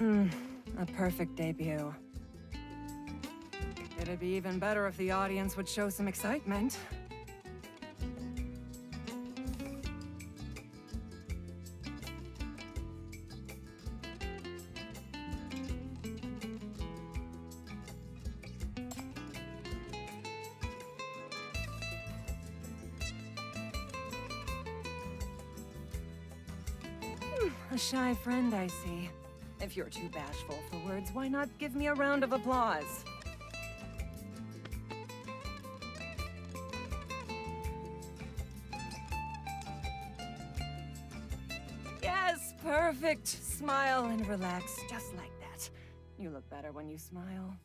A perfect debut. It'd be even better if the audience would show some excitement. A shy friend, I see. If you're too bashful for words, why not give me a round of applause? Yes, perfect. Smile and relax, just like that. You look better when you smile.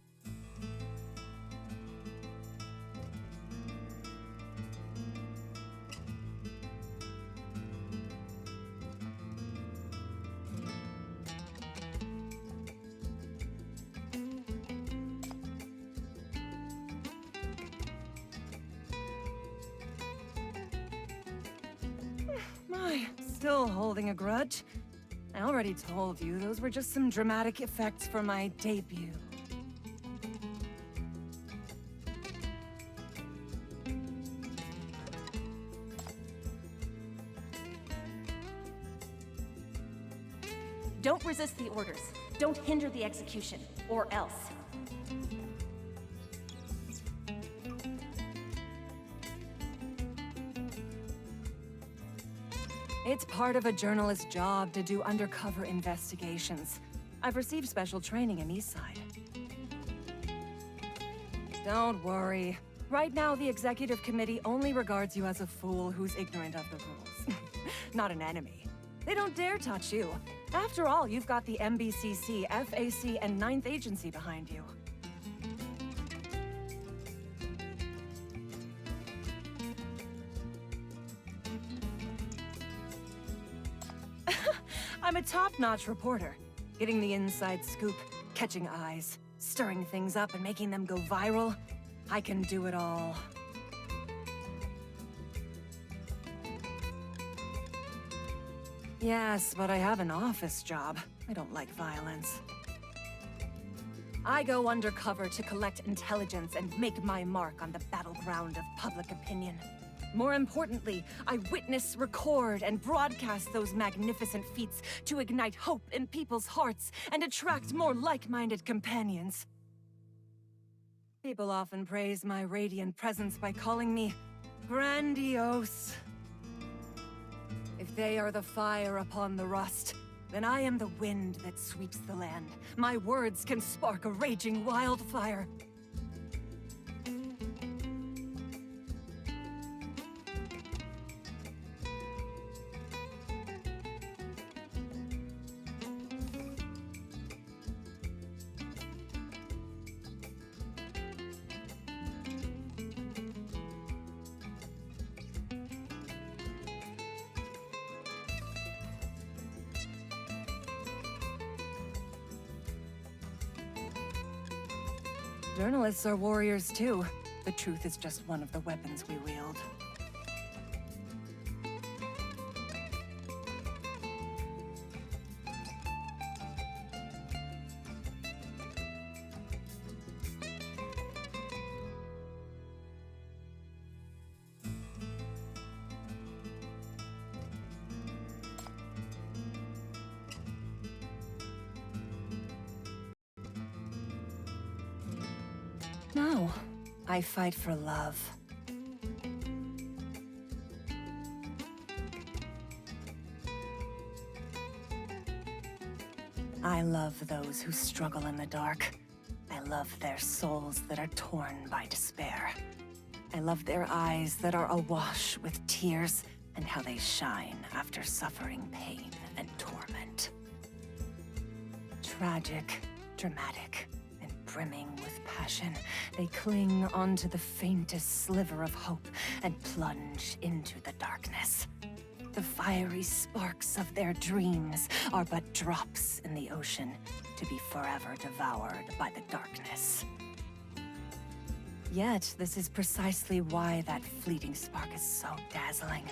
My, still holding a grudge? I already told you, those were just some dramatic effects for my debut. Don't resist the orders. Don't hinder the execution, or else. It's part of a journalist's job to do undercover investigations. I've received special training in Eastside. Don't worry. Right now, the executive committee only regards you as a fool who's ignorant of the rules. Not an enemy. They don't dare touch you. After all, you've got the MBCC, FAC, and 9th Agency behind you. I'm a top-notch reporter, getting the inside scoop, catching eyes, stirring things up and making them go viral. I can do it all. Yes, but I have an office job. I don't like violence. I go undercover to collect intelligence and make my mark on the battleground of public opinion. More importantly, I witness, record, and broadcast those magnificent feats to ignite hope in people's hearts and attract more like-minded companions. People often praise my radiant presence by calling me grandiose. If they are the fire upon the rust, then I am the wind that sweeps the land. My words can spark a raging wildfire. Journalists are warriors too. The truth is just one of the weapons we wield. No, I fight for love. I love those who struggle in the dark. I love their souls that are torn by despair. I love their eyes that are awash with tears and how they shine after suffering pain and torment. Tragic, dramatic, and brimming with passion, they cling onto the faintest sliver of hope and plunge into the darkness. The fiery sparks of their dreams are but drops in the ocean to be forever devoured by the darkness. Yet, this is precisely why that fleeting spark is so dazzling.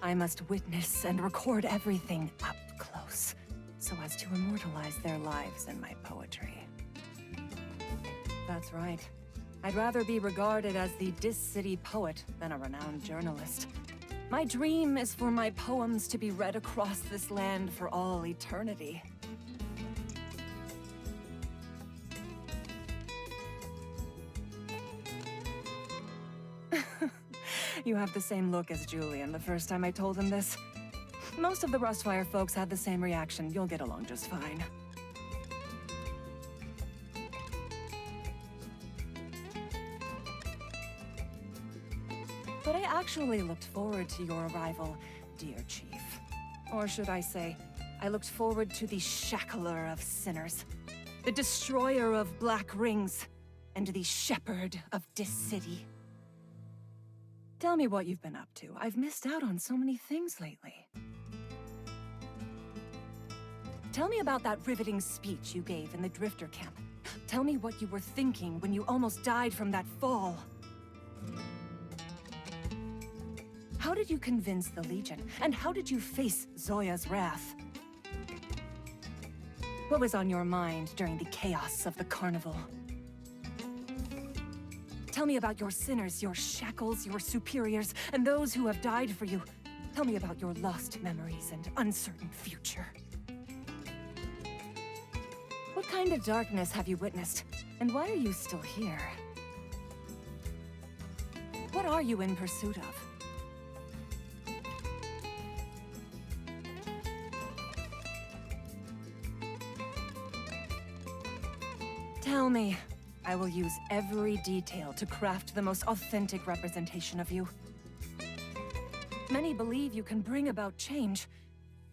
I must witness and record everything up close. so as to immortalize their lives in my poetry. That's right. I'd rather be regarded as the Dis-City poet than a renowned journalist. My dream is for my poems to be read across this land for all eternity. You have the same look as Julian the first time I told him this. Most of the Rustfire folks had the same reaction. You'll get along just fine. But I actually looked forward to your arrival, dear Chief. Or should I say, I looked forward to the shackler of sinners, the destroyer of black rings, and the shepherd of Dis-City. Tell me what you've been up to. I've missed out on so many things lately. Tell me about that riveting speech you gave in the Drifter camp. Tell me what you were thinking when you almost died from that fall. How did you convince the Legion? And how did you face Zoya's wrath? What was on your mind during the chaos of the carnival? Tell me about your sinners, your shackles, your superiors, and those who have died for you. Tell me about your lost memories and uncertain future. What kind of darkness have you witnessed? And why are you still here? What are you in pursuit of? Tell me. I will use every detail to craft the most authentic representation of you. Many believe you can bring about change.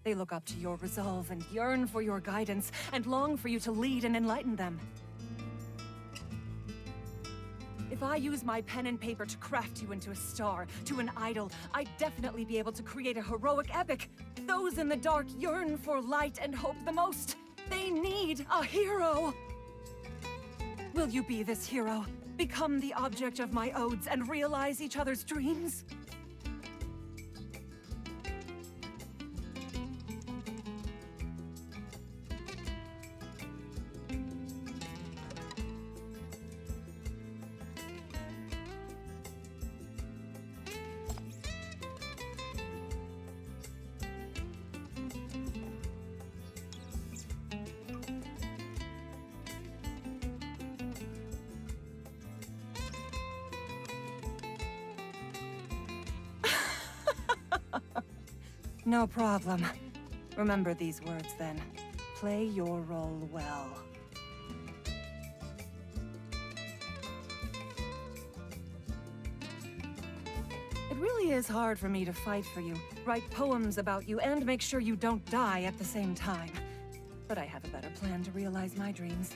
They look up to your resolve and yearn for your guidance, and long for you to lead and enlighten them. If I use my pen and paper to craft you into a star, to an idol, I'd definitely be able to create a heroic epic. Those in the dark yearn for light and hope the most. They need a hero! Will you be this hero? Become the object of my odes and realize each other's dreams? No problem. Remember these words, then. Play your role well. It really is hard for me to fight for you, write poems about you, and make sure you don't die at the same time. But I have a better plan to realize my dreams.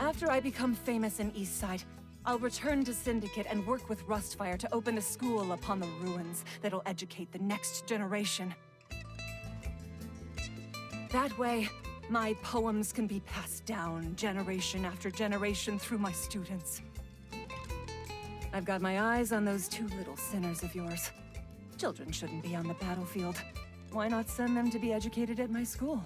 After I become famous in Eastside, I'll return to Syndicate and work with Rustfire to open a school upon the ruins that'll educate the next generation. That way, my poems can be passed down generation after generation through my students. I've got my eyes on those two little sinners of yours. Children shouldn't be on the battlefield. Why not send them to be educated at my school?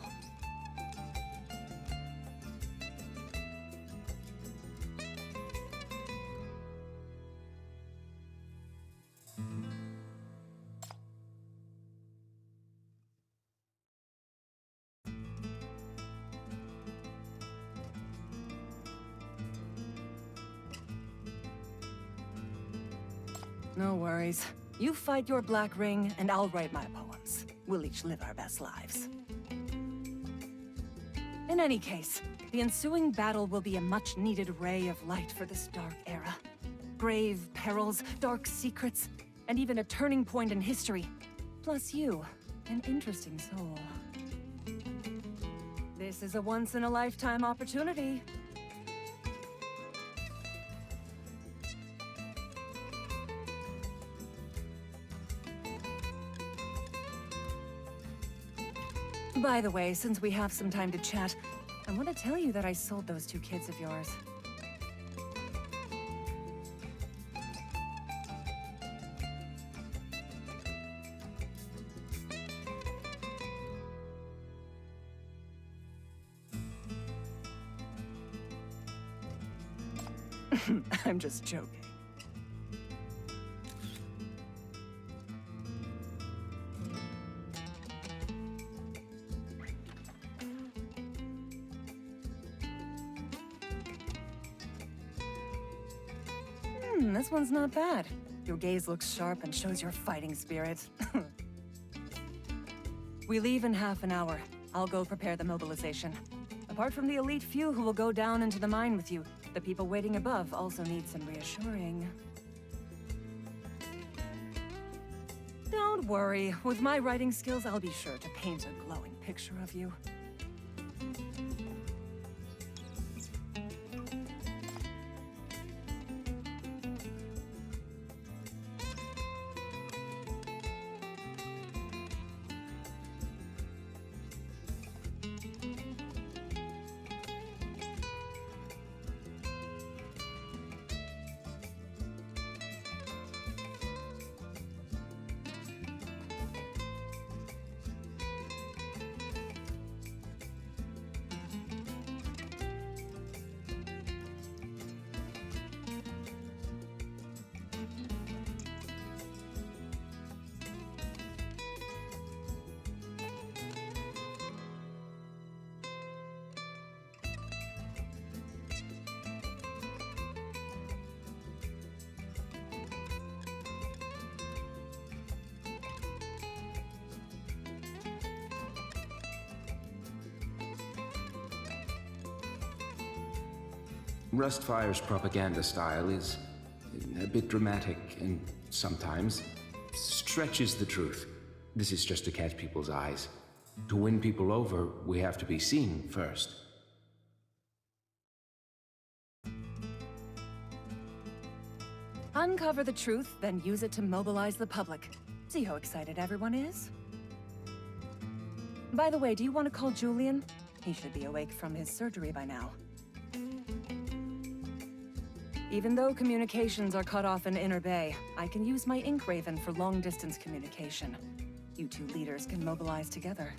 No worries. You fight your black ring, and I'll write my poems. We'll each live our best lives. In any case, the ensuing battle will be a much-needed ray of light for this dark era. Grave perils, dark secrets, and even a turning point in history. Plus you, an interesting soul. This is a once-in-a-lifetime opportunity. By the way, since we have some time to chat, I want to tell you that I sold those two kids of yours. I'm just joking. This one's not bad. Your gaze looks sharp and shows your fighting spirit. We leave in half an hour. I'll go prepare the mobilization. Apart from the elite few who will go down into the mine with you, the people waiting above also need some reassuring. Don't worry. With my writing skills, I'll be sure to paint a glowing picture of you. Rustfire's propaganda style is a bit dramatic and sometimes stretches the truth. This is just to catch people's eyes. To win people over, we have to be seen first. Uncover the truth, then use it to mobilize the public. See how excited everyone is? By the way, do you want to call Julian? He should be awake from his surgery by now. Even though communications are cut off in Inner Bay, I can use my Ink Raven for long-distance communication. You two leaders can mobilize together.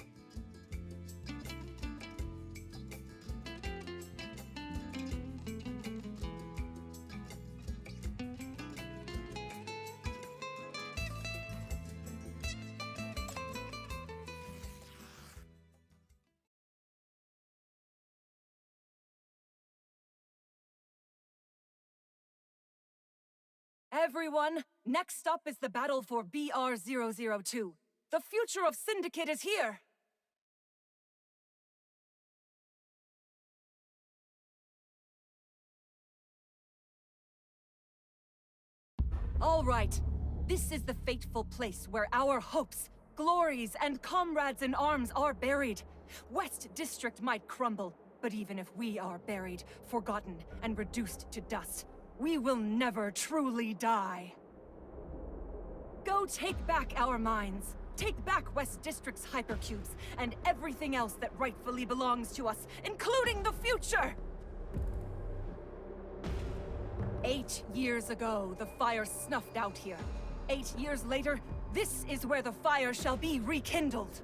Everyone, next up is the battle for BR-002. The future of Syndicate is here! All right, this is the fateful place where our hopes, glories, and comrades in arms are buried. West District might crumble, but even if we are buried, forgotten, and reduced to dust, we will never truly die. Go take back our mines. Take back West District's hypercubes, and everything else that rightfully belongs to us, including the future! 8 years ago, the fire snuffed out here. 8 years later, this is where the fire shall be rekindled.